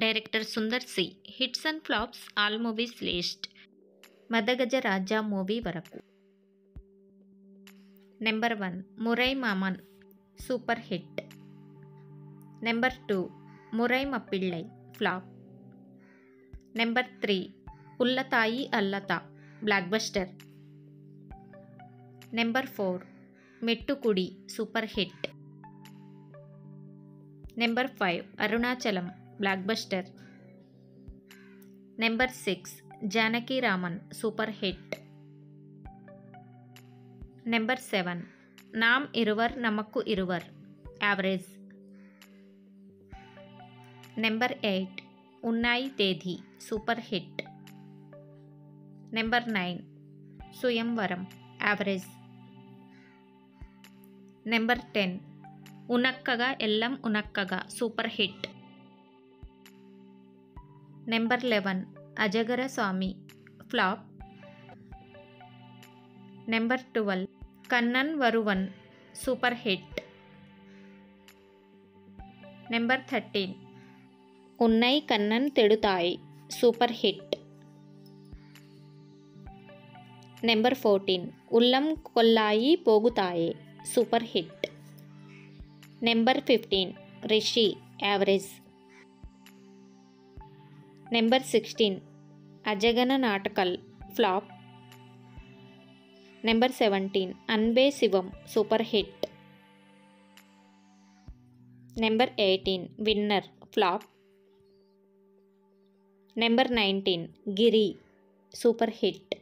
Director Sundar C. Hits and flops all movies list. Madagaja Raja movie వరకు. Number 1 Murai Maaman super hit. Number 2 Murai Mappillai flop. Number 3 Ullathai Allitha blockbuster. Number 4 Mettukudi super hit. Number 5 Arunachalam blockbuster. Number 6 Janaki Raman super hit. Number 7 Naam Iruvar Namakku Iruvar average. Number 8 Unnai Thedi super hit. Number 9 Suyamvaram average. Number 10 Unakkaga Ellam Unakkaga super hit. Number 11 Azhagar Swamy flop. Number 12 Kannan Varuvan super hit. Number 13 Unnai Kannan Theduthe super hit. Number 14 Ullam Kollai Poguthae super hit. Number 15 Rishi average. Number 16 Azhagana Naatkal flop. Number 17 Anbe Sivam super hit. Number 18 winner flop. Number 19 Giri super hit.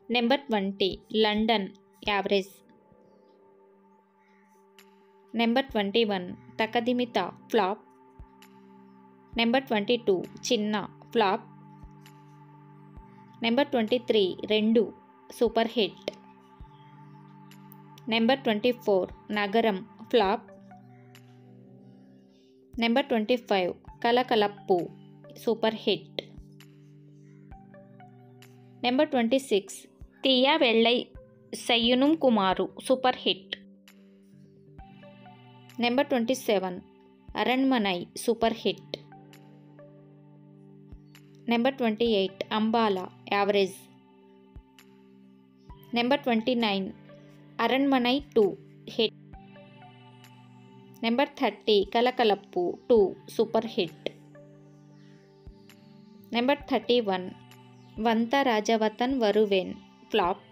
Number 20 London average. Number 21 Thakathimitha flop. Number 22 Chinna flop. Number 23 రెండు super hit. Number 24 Nagaram flop. Number 25 Kalakalappu super hit. Number 26 Theeya Velai Seiyyanum Kumaru super hit. Number 27 Aranmanai super hit. Number 28 Aambala average. Number 29 Aranmanai 2 hit. Number 30 Kalakalappu 2 super hit. Number 31 Vantha Rajavathan Varuven flop.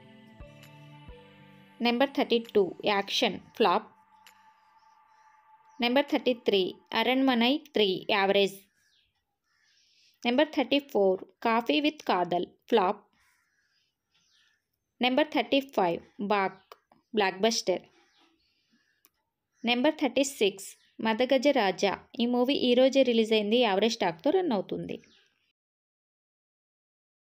Number 32 action flop. Number 33 Aranmanai 3 average. Number 34 coffee with Kadhal flop. Number 35 బాక్ blockbuster. Number 36 Madagaja Raja. ఈ movie ఈరోజే release అయింది. Average టాక్తో run అవుతుంది.